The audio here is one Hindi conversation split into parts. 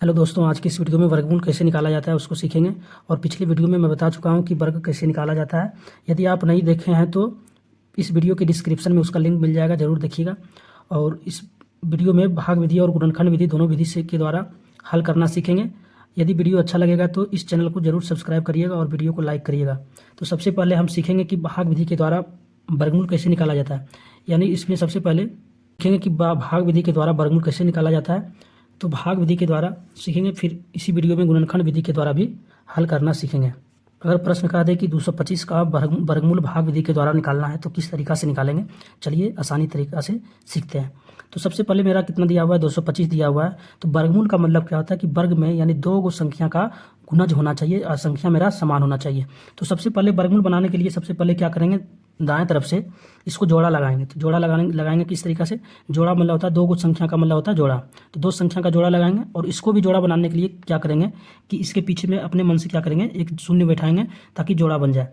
हेलो दोस्तों, आज की इस वीडियो में वर्गमूल कैसे निकाला जाता है उसको सीखेंगे। और पिछली वीडियो में मैं बता चुका हूं कि वर्ग कैसे निकाला जाता है। यदि आप नहीं देखे हैं तो इस वीडियो के डिस्क्रिप्शन में उसका लिंक मिल जाएगा, ज़रूर देखिएगा। और इस वीडियो में भाग विधि और गुणनखंड विधि दोनों विधि से के द्वारा हल करना सीखेंगे। यदि वीडियो अच्छा लगेगा तो इस चैनल को जरूर सब्सक्राइब करिएगा और वीडियो को लाइक करिएगा। तो सबसे पहले हम सीखेंगे कि भाग विधि के द्वारा वर्गमूल कैसे निकाला जाता है। यानी इसमें सबसे पहले सीखेंगे कि भाग विधि के द्वारा वर्गमूल कैसे निकाला जाता है। तो भाग विधि के द्वारा सीखेंगे, फिर इसी वीडियो में गुणनखंड विधि के द्वारा भी हल करना सीखेंगे। अगर प्रश्न कहा दे कि 225 का वर्गमूल भाग विधि के द्वारा निकालना है तो किस तरीका से निकालेंगे, चलिए आसानी तरीका से सीखते हैं। तो सबसे पहले मेरा कितना दिया हुआ है, 225 दिया हुआ है। तो वर्गमूल का मतलब क्या होता है कि वर्ग में यानी दो गो संख्या का गुणज होना चाहिए और संख्या मेरा समान होना चाहिए। तो सबसे पहले वर्गमूल बनाने के लिए सबसे पहले क्या करेंगे, दाएं तरफ से इसको जोड़ा लगाएंगे। तो जोड़ा लगाएंगे किस तरीका से, जोड़ा मतलब होता है दो गो संख्या का मतलब होता है जोड़ा। तो दो संख्या का जोड़ा लगाएंगे और इसको भी जोड़ा बनाने के लिए क्या करेंगे कि इसके पीछे में अपने मन से क्या करेंगे, एक शून्य बैठाएंगे ताकि जोड़ा बन जाए।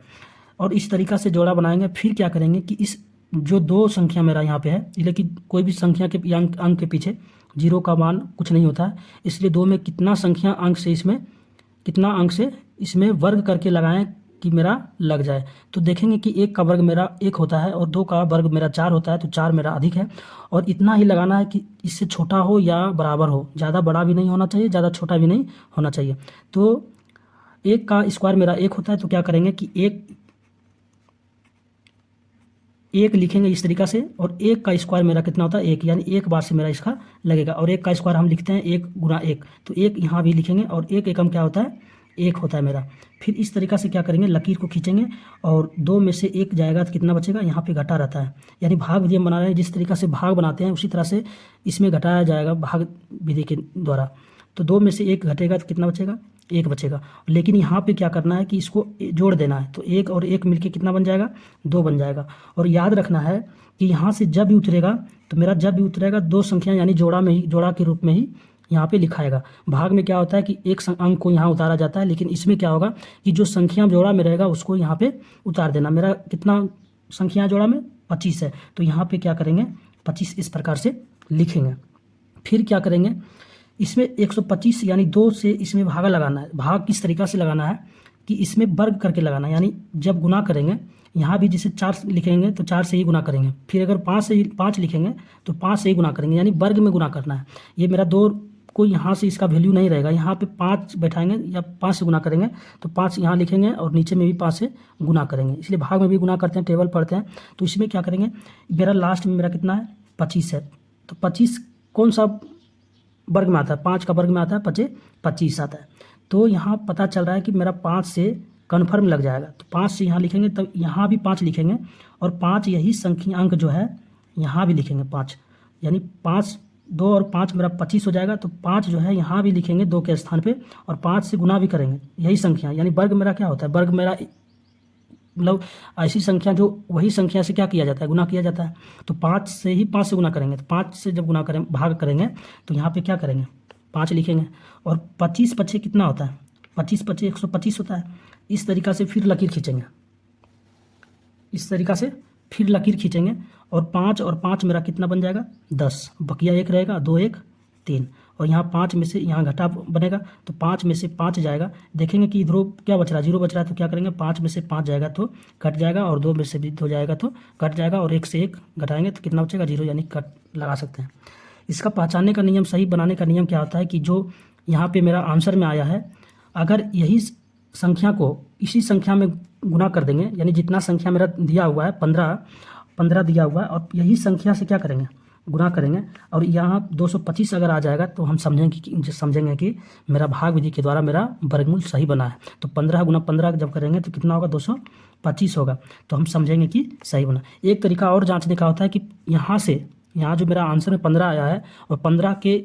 और इस तरीका से जोड़ा बनाएंगे। फिर क्या करेंगे कि इस जो दो संख्या मेरा यहाँ पे है, लेकिन कोई भी संख्या के अंक के पीछे जीरो का मान कुछ नहीं होता है, इसलिए दो में कितना संख्या अंक से इसमें कितना अंक से इसमें वर्ग करके लगाएं कि मेरा लग जाए। तो देखेंगे कि एक का वर्ग मेरा एक होता है और दो का वर्ग मेरा चार होता है, तो चार मेरा अधिक है। और इतना ही लगाना है कि इससे छोटा हो या बराबर हो, ज़्यादा बड़ा भी नहीं होना चाहिए, ज़्यादा छोटा भी नहीं होना चाहिए। तो एक का स्क्वायर मेरा एक होता है, तो क्या करेंगे कि एक लिखेंगे इस तरीका से। और एक का स्क्वायर मेरा कितना होता है, एक, यानी एक बार से मेरा इसका लगेगा। और एक का स्क्वायर हम लिखते हैं एक गुना एक, तो एक यहाँ भी लिखेंगे। और एक एकम क्या होता है, एक होता है मेरा। फिर इस तरीका से क्या करेंगे, लकीर को खींचेंगे और दो में से एक जाएगा तो कितना बचेगा, यहाँ पे घटा रहता है। यानी भाग विधि हम बना रहे हैं, जिस तरीका से भाग बनाते हैं उसी तरह से इसमें घटाया जाएगा भाग विधि के द्वारा। तो दो में से एक घटेगा तो कितना बचेगा, एक बचेगा। लेकिन यहाँ पे क्या करना है कि इसको जोड़ देना है। तो एक और एक मिलके कितना बन जाएगा, दो बन जाएगा। और याद रखना है कि यहाँ से जब भी उतरेगा तो मेरा जब भी उतरेगा दो संख्या यानी जोड़ा में ही, जोड़ा के रूप में ही यहाँ पे लिखाएगा। भाग में क्या होता है कि एक अंक को यहाँ उतारा जाता है, लेकिन इसमें क्या होगा कि जो संख्या जोड़ा में रहेगा उसको यहाँ पे उतार देना। मेरा कितना संख्या जोड़ा में 25 है, तो यहाँ पे क्या करेंगे 25 इस प्रकार से लिखेंगे। फिर क्या करेंगे, इसमें 125 यानी दो से इसमें भागा लगाना है। भाग किस तरीका से लगाना है कि इसमें वर्ग करके लगाना है। यानी जब गुना करेंगे, यहाँ भी जैसे 4 लिखेंगे तो 4 से ही गुना करेंगे। फिर अगर 5 लिखेंगे तो 5 से ही गुना करेंगे, यानी वर्ग में गुना करना है। ये मेरा दो को यहाँ से इसका वैल्यू नहीं रहेगा, यहाँ पे 5 बैठाएंगे या 5 से गुना करेंगे तो 5 यहाँ लिखेंगे और नीचे में भी 5 से गुना करेंगे। इसलिए भाग में भी गुना करते हैं, टेबल पढ़ते हैं। तो इसमें क्या करेंगे, मेरा लास्ट में मेरा कितना है 25 है। तो 25 कौन सा वर्ग में आता है, 5 का वर्ग में आता है 25 आता है। तो यहाँ पता चल रहा है कि मेरा 5 से कन्फर्म लग जाएगा। तो 5 से यहाँ लिखेंगे, तब यहाँ भी 5 लिखेंगे और 5 यही संख्या अंक जो है यहाँ भी लिखेंगे 5, यानी 5 2 और 5 मेरा 25 हो जाएगा। तो 5 जो है यहाँ भी लिखेंगे 2 के स्थान पे और 5 से गुना भी करेंगे यही संख्या। यानी वर्ग मेरा क्या होता है, वर्ग मेरा मतलब ऐसी संख्या जो वही संख्या से क्या किया जाता है, गुना किया जाता है। तो 5 से ही 5 से गुना करेंगे। तो 5 से जब गुना करें भाग करेंगे तो यहाँ पे क्या करेंगे 5 लिखेंगे। और 25 पचे कितना होता है, 25 पचे 125 होता है। इस तरीका से फिर लकीर खींचेंगे, इस तरीका से फिर लकीर खींचेंगे। और 5 और 5 मेरा कितना बन जाएगा 10, बकिया एक रहेगा, 2 1 3। और यहाँ 5 में से यहाँ घटा बनेगा तो 5 में से 5 जाएगा। देखेंगे कि इधरों क्या बच रहा है, 0 बच रहा है। तो क्या करेंगे 5 में से 5 जाएगा तो कट जाएगा, और 2 में से भी 2 जाएगा तो कट जाएगा, और 1 से 1 घटाएंगे तो कितना बचेगा 0, यानी कट लगा सकते हैं। इसका पहचानने का नियम, सही बनाने का नियम क्या होता है कि जो यहाँ पे मेरा आंसर में आया है, अगर यही संख्या को इसी संख्या में गुना कर देंगे, यानी जितना संख्या मेरा दिया हुआ है 15 दिया हुआ है, और यही संख्या से क्या करेंगे गुना करेंगे, और यहाँ 225 अगर आ जाएगा तो हम समझेंगे कि मेरा भाग विधि के द्वारा मेरा वर्गमूल सही बना है। तो 15 गुना 15 जब करेंगे तो कितना होगा 225 होगा, तो हम समझेंगे कि सही बना। एक तरीका और जांचने का होता है कि यहाँ जो मेरा आंसर में 15 आया है और 15 के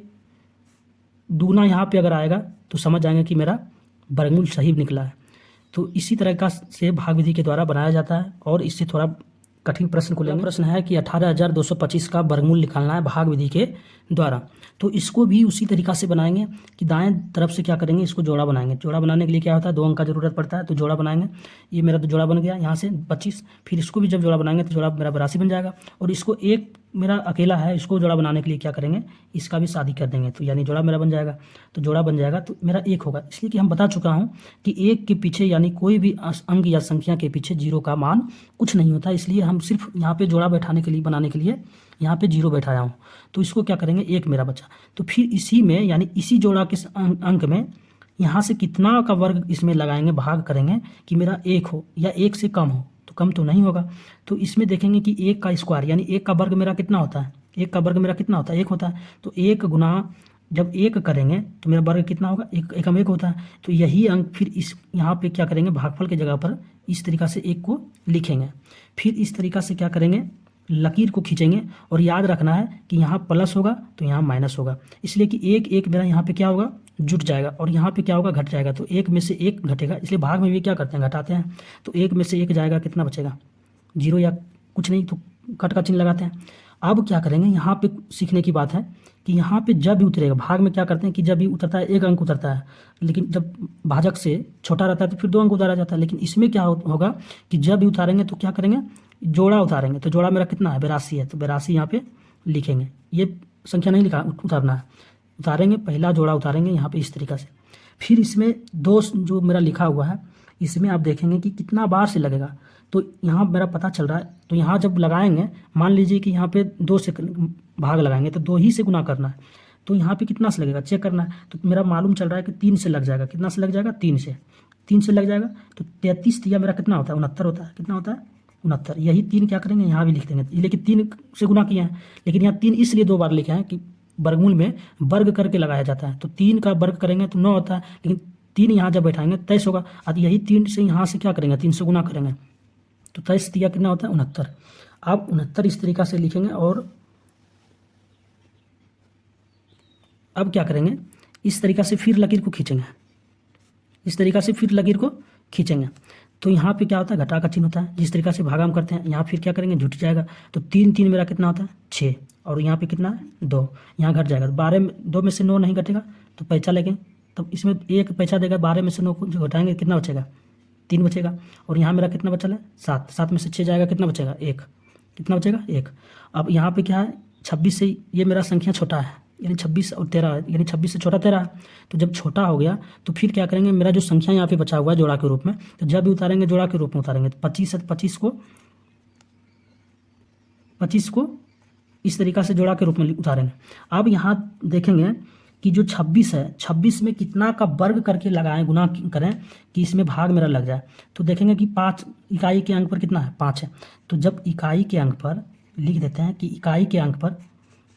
दूना यहाँ पे अगर आएगा तो समझ जाएंगे कि मेरा वर्गमूल सही निकला है। तो इसी तरह का से भाग विधि के द्वारा बनाया जाता है। और इससे थोड़ा कठिन प्रश्न को लेंगे। प्रश्न है कि 18,225 का वर्गमूल निकालना है भाग विधि के द्वारा। तो इसको भी उसी तरीका से बनाएंगे कि दाएं तरफ से क्या करेंगे, इसको जोड़ा बनाएंगे। जोड़ा बनाने के लिए क्या होता है, 2 अंक का जरूरत पड़ता है। तो जोड़ा बनाएंगे, ये मेरा तो जोड़ा बन गया यहाँ से 25। फिर इसको भी जब जोड़ा बनाएंगे तो जोड़ा मेरा 82 बन जाएगा। और इसको एक मेरा अकेला है, इसको जोड़ा बनाने के लिए क्या करेंगे, इसका भी शादी कर देंगे, तो यानी जोड़ा मेरा बन जाएगा। तो जोड़ा बन जाएगा तो मेरा एक होगा, इसलिए कि हम बता चुका हूँ कि एक के पीछे यानी कोई भी अंक या संख्या के पीछे जीरो का मान कुछ नहीं होता, इसलिए हम सिर्फ यहाँ पे जोड़ा बैठाने के लिए बनाने के लिए यहाँ पे जीरो बैठाया हूँ। तो इसको क्या करेंगे, एक मेरा बचा। तो फिर इसी में यानी इसी जोड़ा के अंक में यहाँ से कितना का वर्ग इसमें लगाएंगे, भाग करेंगे कि मेरा एक हो या एक से कम हो, तो कम तो नहीं होगा। तो इसमें देखेंगे कि एक का स्क्वायर यानी एक का वर्ग मेरा कितना होता है, एक का वर्ग मेरा कितना होता है, एक होता है। तो एक गुना जब एक करेंगे तो मेरा वर्ग कितना होगा, एक एकम एक होता है। तो यही अंक फिर इस यहाँ पे क्या करेंगे, भागफल की जगह पर इस तरीक़ा से एक को लिखेंगे। फिर इस तरीक़ा से क्या करेंगे, लकीर को खींचेंगे और याद रखना है कि यहाँ प्लस होगा तो यहाँ माइनस होगा, इसलिए कि एक एक मेरा यहाँ पे क्या होगा, जुट जाएगा और यहाँ पे क्या होगा, घट जाएगा। तो एक में से एक घटेगा, इसलिए भाग में भी क्या करते हैं, घटाते हैं। तो एक में से एक जाएगा, कितना बचेगा, जीरो या कुछ नहीं, तो कट का चिन्ह लगाते हैं। अब क्या करेंगे, यहाँ पे सीखने की बात है कि यहाँ पे जब भी उतरेगा, भाग में क्या करते हैं कि जब भी उतरता है एक अंक उतरता है, लेकिन जब भाजक से छोटा रहता है तो फिर दो अंक उतारा जाता है। लेकिन इसमें क्या होगा कि जब भी उतारेंगे तो क्या करेंगे, जोड़ा उतारेंगे। तो जोड़ा मेरा कितना है, 82 है, तो 82 यहाँ पे लिखेंगे। ये संख्या नहीं लिखा, उतारना है, उतारेंगे, पहला जोड़ा उतारेंगे यहाँ पे इस तरीक़ा से। फिर इसमें दो जो मेरा लिखा हुआ है, इसमें आप देखेंगे कि कितना बार से लगेगा। तो यहाँ मेरा पता चल रहा है, तो यहाँ जब लगाएंगे, मान लीजिए कि यहाँ पे 2 से भाग लगाएंगे तो 2 ही से गुना करना है। तो यहाँ पे कितना से लगेगा, चेक करना है। तो मेरा मालूम चल रहा है कि 3 से लग जाएगा। कितना से लग जाएगा, 3 से लग जाएगा। तो 33 दिया मेरा कितना होता है, 69 होता है। कितना होता है, 69। यही 3 क्या करेंगे, यहाँ भी लिख देंगे, लेकिन 3 से गुना किया है। लेकिन यहाँ 3 इसलिए 2 बार लिखे हैं कि वर्गमूल में वर्ग करके लगाया जाता है। तो 3 का वर्ग करेंगे तो 9 होता है, लेकिन 3 यहाँ जब बैठाएंगे 23 होगा। अब यही 3 से यहाँ से क्या करेंगे, 3 से गुना करेंगे, तो 23 दिया कितना होता है, 69। अब 69 इस तरीक़ा से लिखेंगे। और अब क्या करेंगे, इस तरीक़ा से फिर लकीर को खींचेंगे, इस तरीक़ा से फिर लकीर को खींचेंगे। तो यहाँ पे क्या होता है, घटा का चिन्ह होता है। जिस तरीक़ा से भागा हम करते हैं, यहाँ फिर क्या करेंगे, जुट जाएगा। तो 3 मेरा कितना होता है, 6, और यहाँ पे कितना है, 2, यहाँ घट जाएगा। 12 में 2 में से 9 नहीं घटेगा तो पैसा लेंगे, तब इसमें एक पैसा देगा। 12 में से 9 को जो घटाएंगे कितना बचेगा, 3 बचेगा। और यहाँ मेरा कितना बचा है, 7, 7 में से 6 जाएगा, कितना बचेगा, 1, कितना बचेगा, 1। अब यहाँ पे क्या है, 26 से ये मेरा संख्या छोटा है, यानी 26 और 13, यानी 26 से छोटा 13 है। तो जब छोटा हो गया तो फिर क्या करेंगे, मेरा जो संख्या यहाँ पे बचा हुआ है जोड़ा के रूप में, तो जब भी उतारेंगे जोड़ा के रूप में उतारेंगे। तो 25 है, 25 को इस तरीक़ा से जोड़ा के रूप में उतारेंगे। अब यहाँ देखेंगे कि जो 26 है, 26 में कितना का वर्ग करके लगाएं, गुना करें कि इसमें भाग मेरा लग जाए। तो देखेंगे कि 5 इकाई के अंक पर कितना है, 5 है। तो जब इकाई के अंक पर लिख देते हैं कि इकाई के अंक पर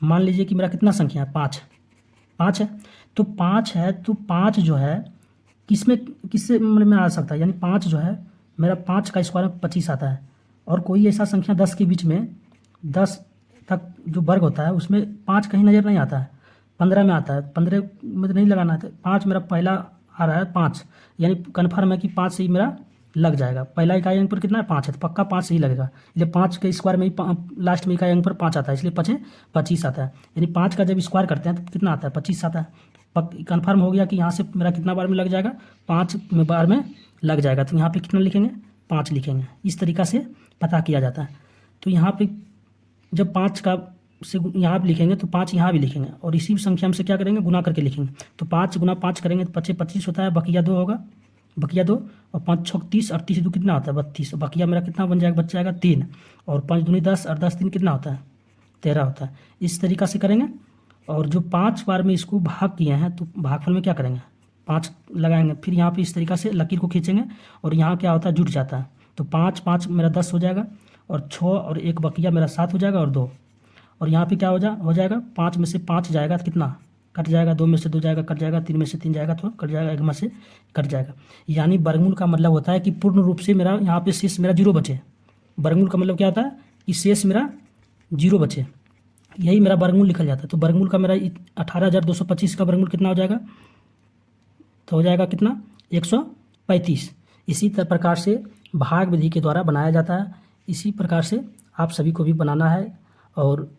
मान लीजिए कि मेरा कितना संख्या है, 5 है। तो 5 है, तो 5 जो है किससे में आ सकता है, यानी 5 जो है मेरा 5 का स्क्वायर 25 आता है। और कोई ऐसा संख्या 10 के बीच में, 10 तक जो वर्ग होता है उसमें 5 कहीं नज़र नहीं आता है, 15 में आता है। 15 में तो नहीं लगाना है, 5 मेरा पहला आ रहा है, 5 यानी कन्फर्म है कि 5 से ही मेरा लग जाएगा। पहला इकाई अंक पर कितना है, 5 है, तो पक्का 5 से ही लगेगा। इसलिए 5 के स्क्वायर में ही लास्ट में इकाई अंक पर 5 आता है, इसलिए 25 आता है। यानी 5 का जब स्क्वायर करते हैं तो कितना आता है, 25 आता है। कन्फर्म हो गया कि यहाँ से मेरा कितना बार में लग जाएगा, 5 बार में लग जाएगा। तो यहाँ पे कितना लिखेंगे, 5 लिखेंगे। इस तरीक़ा से पता किया जाता है। तो यहाँ पे जब 5 का से यहाँ भी लिखेंगे तो 5 यहाँ भी लिखेंगे, और इसी संख्या में से क्या करेंगे, गुना करके लिखेंगे। तो 5 गुना 5 करेंगे तो 25 होता है, बकिया 2 होगा, बकिया 2, और 5 6 30 और 30 2 कितना होता है, 32। बकिया मेरा कितना बन जाएगा, बच जाएगा 3, और 5 दूनी 10 और 10 3 कितना होता है, 13 होता है। इस तरीक़ा से करेंगे। और जो 5 बार में इसको भाग किए हैं तो भागफल में क्या करेंगे, 5 लगाएंगे। फिर यहाँ पे इस तरीक़ा से लकीर को खींचेंगे और यहाँ क्या होता है, जुट जाता है। तो 5 मेरा 10 हो जाएगा, और 6 और 1 बकिया मेरा 7 हो जाएगा, और 2, और यहाँ पे क्या हो जाएगा 5 में से 5 जाएगा तो कितना कट जाएगा, 2 में से 2 जाएगा कट जाएगा, 3 में से 3 जाएगा तो कट जाएगा, 1 में से कट जाएगा। यानी वर्गमूल का मतलब होता है कि पूर्ण रूप से मेरा यहाँ पे शेष मेरा 0 बचे। वर्गमूल का मतलब क्या होता है कि शेष मेरा 0 बचे, यही मेरा वर्गमूल लिखा जाता है। तो वर्गमूल का मेरा 18,225 का वर्गमूल कितना हो जाएगा, तो हो जाएगा कितना, 135। इसी प्रकार से भाग विधि के द्वारा बनाया जाता है। इसी प्रकार से आप सभी को भी बनाना है। और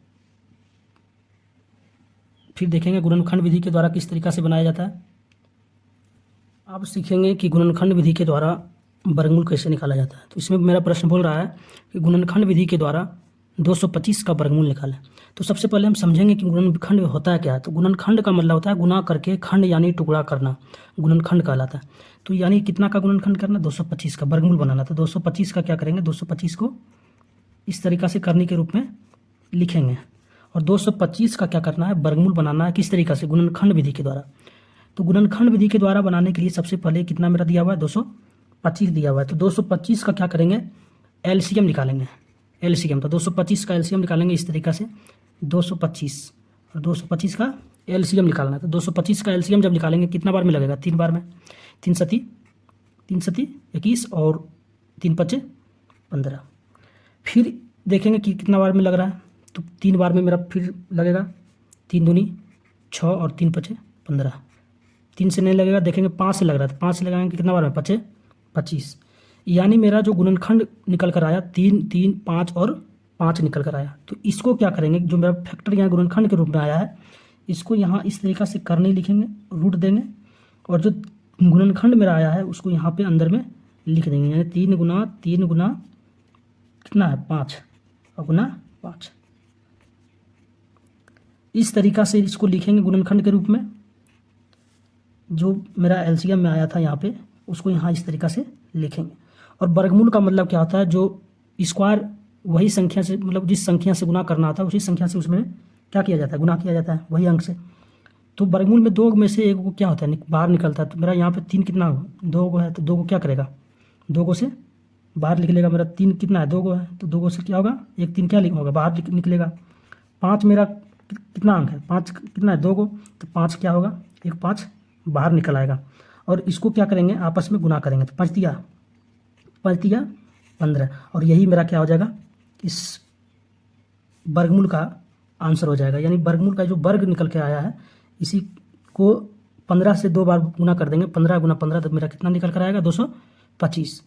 फिर देखेंगे गुणनखंड विधि के द्वारा किस तरीक़ा से बनाया जाता है। अब सीखेंगे कि गुणनखंड विधि के द्वारा वर्गमूल कैसे निकाला जाता है। तो इसमें मेरा प्रश्न बोल रहा है कि गुणनखंड विधि के द्वारा 225 का वर्गमूल निकालें। तो सबसे पहले हम समझेंगे कि गुणनखंड होता है क्या। तो गुणनखंड का मतलब होता है गुना करके खंड यानी टुकड़ा करना, गुणनखंड कहलाता है। तो यानी कितना का गुणनखंड करना, 225 का वर्गमूल बनाना। तो 225 का क्या करेंगे, 225 को इस तरीक़ा से करनी के रूप में लिखेंगे, और 225 का क्या करना है, वर्गमूल बनाना है। किस तरीक़ा से, गुणनखंड विधि के द्वारा। तो गुणनखंड विधि के द्वारा बनाने के लिए सबसे पहले कितना मेरा दिया हुआ है, 225 दिया हुआ है। तो 225 का क्या करेंगे, एलसीएम निकालेंगे। एलसीएम तो 225 का एलसीएम निकालेंगे इस तरीक़ा से, 225 और 225 का एलसीएम निकालना है। तो 225 का एलसीएम जब निकालेंगे कितना बार में लगेगा, 3 बार में। 3 सती 21 और 3 पचे 15। फिर देखेंगे कि कितना बार में लग रहा है, तो 3 बार में मेरा फिर लगेगा। 3 दूनी 6 और 3 पचे 15। 3 से नहीं लगेगा, देखेंगे 5 से लग रहा है, तो 5 से लगाएंगे कितना बार में, 5 25। यानी मेरा जो गुणनखंड निकल कर आया 3 3 5 और 5 निकल कर आया। तो इसको क्या करेंगे, जो मेरा फैक्टर यहाँ गुणनखंड के रूप में आया है, इसको यहाँ इस तरीक़ा से करने लिखेंगे, रूट देंगे, और जो गुणनखंड मेरा आया है उसको यहाँ पे अंदर में लिख देंगे। यानी 3 गुना कितना है, 5 और गुना 5। इस तरीक़ा से इसको लिखेंगे गुणनखंड के रूप में। जो मेरा एलसीएम में आया था यहाँ पे, उसको यहाँ इस तरीक़ा से लिखेंगे। और वर्गमूल का मतलब क्या होता है, जो स्क्वायर वही संख्या से, मतलब जिस संख्या से गुना करना आता है उसी संख्या से उसमें क्या किया जाता है, गुना किया जाता है वही अंक से। तो वर्गमूल में 2 में से एक को क्या होता है, बाहर निकलता है। तो मेरा यहाँ पे 3 कितना, 2 को है, तो 2 को क्या करेगा, 2 को से बाहर निकलेगा। मेरा 3 कितना है, 2 को है, तो 2 को से क्या होगा, 1 3 क्या होगा, बाहर निकलेगा। 5 मेरा कितना अंक है, 5 कितना है, 2 को, तो 5 क्या होगा, 1 5 बाहर निकल आएगा। और इसको क्या करेंगे, आपस में गुना करेंगे। तो 5 दिया 15, और यही मेरा क्या हो जाएगा, इस वर्गमूल का आंसर हो जाएगा। यानी वर्गमूल का जो वर्ग निकल के आया है, इसी को 15 से 2 बार गुना कर देंगे। 15 गुना 15 तो मेरा कितना निकल कर आएगा, 225।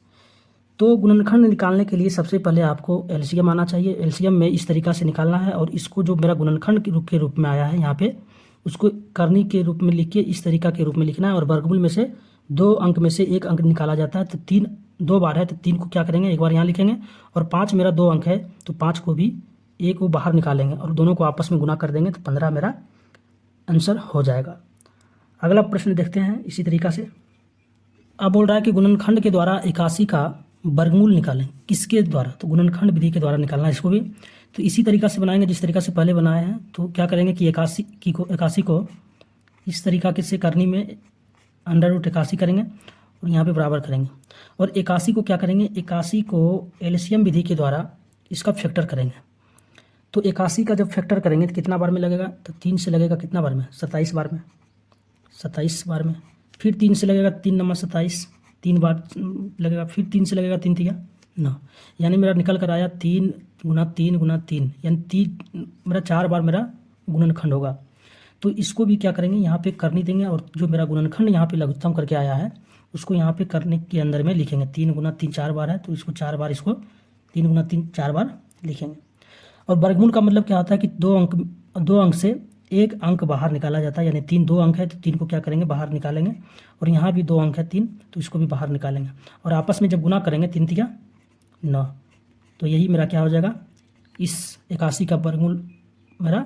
तो गुणनखंड निकालने के लिए सबसे पहले आपको एलसीएम आना चाहिए। एलसीएम में इस तरीक़ा से निकालना है, और इसको जो मेरा गुणनखंड के रूप में आया है यहाँ पे, उसको करनी के रूप में लिख के इस तरीक़ा के रूप में लिखना है। और वर्गमूल में से 2 अंक में से 1 अंक निकाला जाता है। तो 3 2 बार है, तो 3 को क्या करेंगे, एक बार यहाँ लिखेंगे। और 5 मेरा 2 अंक है, तो 5 को भी 1 को बाहर निकालेंगे और दोनों को आपस में गुना कर देंगे, तो 15 मेरा आंसर हो जाएगा। अगला प्रश्न देखते हैं इसी तरीक़ा से। अब बोल रहा है कि गुणनखंड के द्वारा 81 का वर्गमूल निकालें। किसके द्वारा, तो गुणनखंड विधि के द्वारा निकालना है इसको भी। तो इसी तरीक़ा से बनाएंगे जिस तरीक़ा से पहले बनाए हैं। तो क्या करेंगे कि 81 को इस तरीक़ा से करनी में √81 करेंगे और यहाँ पे बराबर करेंगे। और 81 को क्या करेंगे, 81 को एलसीएम विधि के द्वारा इसका फैक्टर करेंगे। तो 81 का जब फैक्टर करेंगे तो कितना बार में लगेगा, तो 3 से लगेगा कितना बार में, 27 बार में। 27 बार में फिर 3 से लगेगा, 3 नंबर 27, 3 बार लगेगा। फिर 3 से लगेगा, 3 3 9। यानी मेरा निकल कर आया 3 गुना 3 गुना 3, यानी 3 मेरा 4 बार मेरा गुणनखंड होगा। तो इसको भी क्या करेंगे, यहाँ पे करनी देंगे, और जो मेरा गुणनखंड यहाँ पे लघुत्तम करके आया है उसको यहाँ पे करने के अंदर में लिखेंगे। 3 गुना 3 4 बार है, तो इसको 4 बार, इसको 3 गुना 3 4 बार लिखेंगे। और वर्गमूल का मतलब क्या होता है कि 2 अंक से 1 अंक बाहर निकाला जाता है। यानी 3 2 अंक है, तो 3 को क्या करेंगे, बाहर निकालेंगे। और यहाँ भी 2 अंक है 3, तो इसको भी बाहर निकालेंगे। और आपस में जब गुना करेंगे 3 3 9, तो यही मेरा क्या हो जाएगा, इस 81 का वर्गमूल मेरा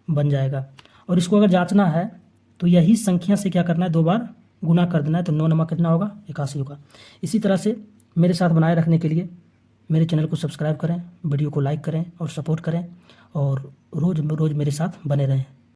बन जाएगा। और इसको अगर जांचना है तो यही संख्या से क्या करना है, 2 बार गुना कर देना है। तो 9 नंबर कितना होगा, 81 होगा। इसी तरह से मेरे साथ बनाए रखने के लिए मेरे चैनल को सब्सक्राइब करें, वीडियो को लाइक करें और सपोर्ट करें, और रोज़ मेरे साथ बने रहें।